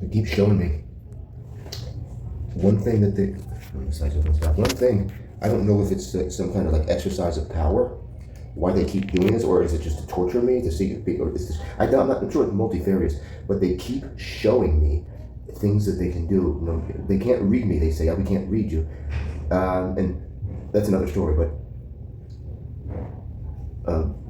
They keep showing me one thing that they, one thing, I don't know if it's some kind of like exercise of power, why they keep doing this, or is it just to torture me to see, or is this, I'm sure it's multifarious, but they keep showing me things that they can do. You know, they can't read me, they say, we can't read you. And that's another story, but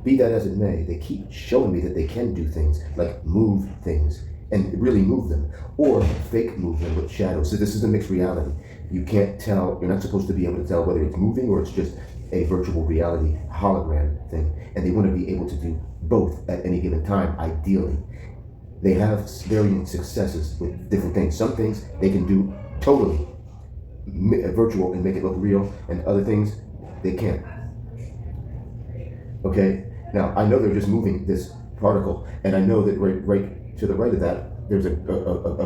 be that as it may, they keep showing me that they can do things, like move things, and really move them, or fake move them with shadows. So this is a mixed reality. You can't tell, you're not supposed to be able to tell whether it's moving or it's just a virtual reality hologram thing. And they want to be able to do both at any given time, ideally. They have varying successes with different things. Some things they can do totally virtual and make it look real, and other things they can't. Okay, now I know they're just moving this particle, and I know that right to the right of that, there's a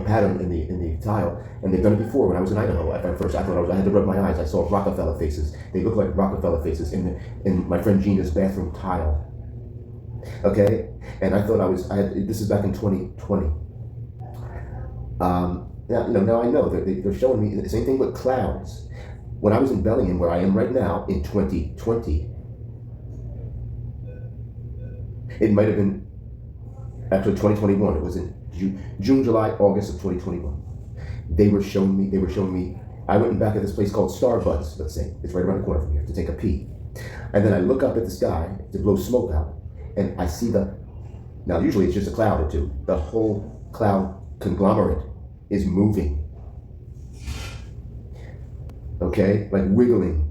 pattern in the tile, and they've done it before. When I was in Idaho, at first I thought I had to rub my eyes. I saw Rockefeller faces. They look like Rockefeller faces in my friend Gina's bathroom tile. Okay, and I thought this is back in 2020. Now I know they're showing me the same thing with clouds. When I was in Bellingham, where I am right now, in 2020, it might have been actually 2021. It was in June, July, August of 2021. They were showing me. I went back at this place called Starbuds, let's say. It's right around the corner from here, to take a pee. And then I look up at the sky to blow smoke out, and I see now usually it's just a cloud or two. The whole cloud conglomerate is moving. Okay, like wiggling.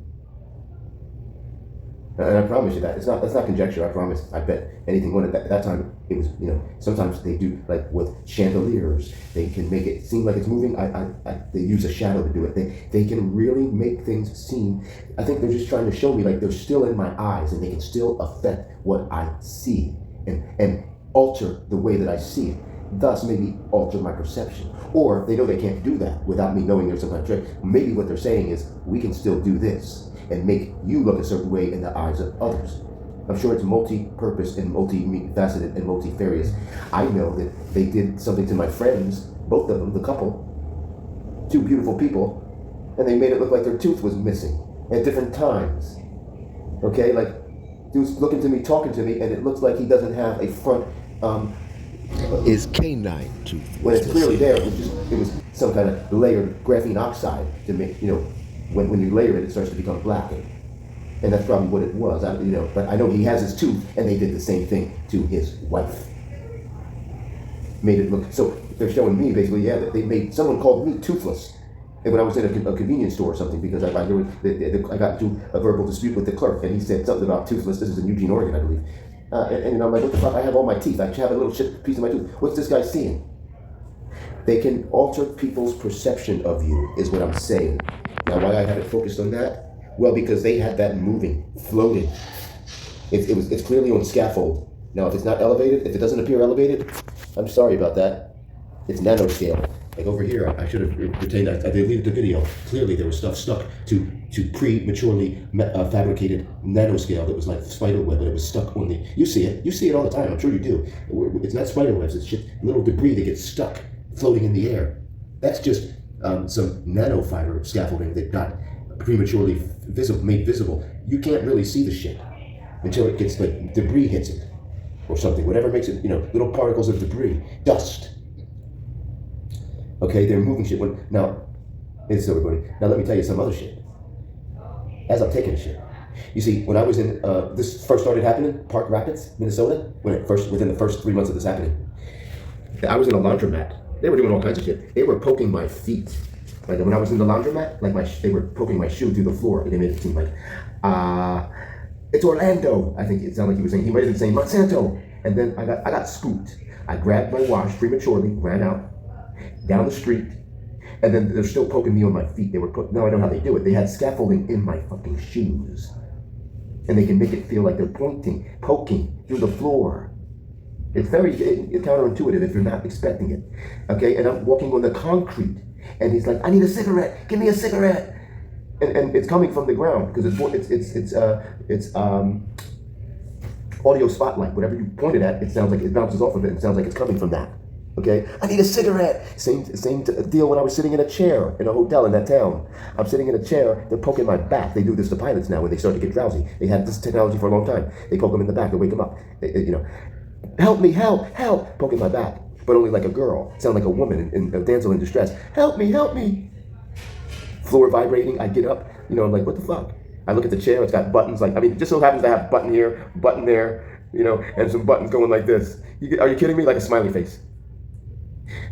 And I promise you that's not conjecture. I promise. I bet anything on it. At that time, it was, sometimes they do, like with chandeliers, they can make it seem like it's moving. They use a shadow to do it. They can really make things seem, I think they're just trying to show me like they're still in my eyes, and they can still affect what I see and alter the way that I see it. Thus maybe alter my perception. Or they know they can't do that without me knowing there's some kind of trick. Maybe what they're saying is, we can still do this and make you look a certain way in the eyes of others. I'm sure it's multi-purpose and multi-faceted and multifarious. I know that they did something to my friends, both of them, the couple, two beautiful people, and they made it look like their tooth was missing at different times. Okay, like, dude's looking to me, talking to me, and it looks like he doesn't have a front, his canine tooth. When it's clearly there, it was some kind of layered graphene oxide to make, when you layer it, it starts to become black. And that's probably what it was, but I know he has his tooth, and they did the same thing to his wife. Made it look, so they're showing me basically, that someone called me toothless. And when I was in a convenience store or something, because I got into a verbal dispute with the clerk, and he said something about toothless. This is in Eugene, Oregon, I believe. And I'm like, what the fuck? I have all my teeth. I have a little piece of my tooth. What's this guy seeing? They can alter people's perception of you, is what I'm saying. Now, why I have it focused on that? Well, because they had that moving, floating. It's clearly on scaffold. Now, if it's not elevated, if it doesn't appear elevated, I'm sorry about that. It's nanoscale. Like over here, I should have retained that. I deleted the video. Clearly, there was stuff stuck to prematurely fabricated nanoscale that was like spider web, and it was stuck on the. You see it all the time. I'm sure you do. It's not spider webs. It's just little debris that gets stuck, floating in the air. That's just some nanofiber scaffolding that got prematurely made visible. You can't really see the shit until it gets, like, debris hits it or something. Whatever makes it, little particles of debris, dust. Okay, they're moving shit. Now, it's everybody. Now let me tell you some other shit. As I'm taking a shit. You see, when I was in, this first started happening, Park Rapids, Minnesota, within the first 3 months of this happening, I was in a laundromat. They were doing all kinds of shit. They were poking my feet. Like when I was in the laundromat, they were poking my shoe through the floor, and they made it seem like, it's Orlando. I think it sounded like he was saying, he might have been saying Monsanto. And then I got scooped. I grabbed my wash prematurely, ran out, down the street, and then they're still poking me on my feet. Now I know how they do it. They had scaffolding in my fucking shoes. And they can make it feel like they're poking through the floor. It's very counterintuitive if you're not expecting it. Okay, and I'm walking on the concrete, and he's like, I need a cigarette, give me a cigarette. And it's coming from the ground, because it's audio spotlight. Whatever you point it at, it sounds like it bounces off of it, and it sounds like it's coming from that. Okay, I need a cigarette. Same deal when I was sitting in a chair in a hotel in that town. I'm sitting in a chair. They're poking my back. They do this to pilots now when they start to get drowsy. They had this technology for a long time. They poke them in the back to wake them up. You know, help me, help, help, poking my back, but only like a girl. Sound like a woman in a damsel in distress. Help me, help me. Floor vibrating. I get up. You know, I'm like, what the fuck? I look at the chair. It's got buttons. Like, I mean, it just so happens to have button here, button there. You know, and some buttons going like this. Are you kidding me? Like a smiley face.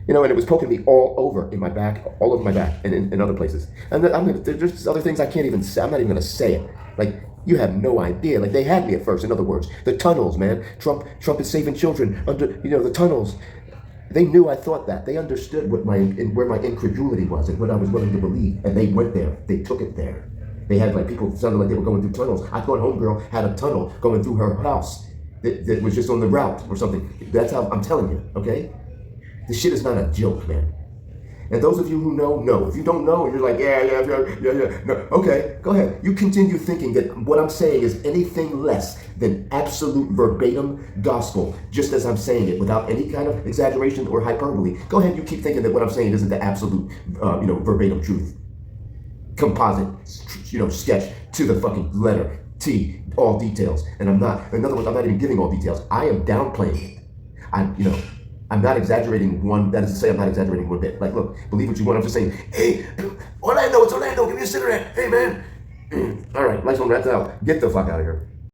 You know, and it was poking me all over in my back, all over my back, and in other places. And there's other things I can't even say. I'm not even going to say it. Like, you have no idea. Like, they had me at first. In other words, the tunnels, man. Trump is saving children under, you know, the tunnels. They knew I thought that. They understood where my incredulity was and what I was willing to believe. And they went there. They took it there. They had like people sounded like they were going through tunnels. I thought homegirl had a tunnel going through her house that was just on the route or something. That's how I'm telling you, okay? This shit is not a joke, man. And those of you who know. If you don't know, you're like, yeah. No, okay, go ahead. You continue thinking that what I'm saying is anything less than absolute verbatim gospel, just as I'm saying it, without any kind of exaggeration or hyperbole. Go ahead, you keep thinking that what I'm saying isn't the absolute, verbatim truth. Composite, sketch to the fucking letter T, all details. And I'm not. In other words, I'm not even giving all details. I am downplaying it. I'm not exaggerating one, that is to say, I'm not exaggerating one bit. Like, look, believe what you want. I'm just saying, hey, Orlando, it's Orlando, give me a cigarette. Hey, man. All right, lights on, that's out. Get the fuck out of here.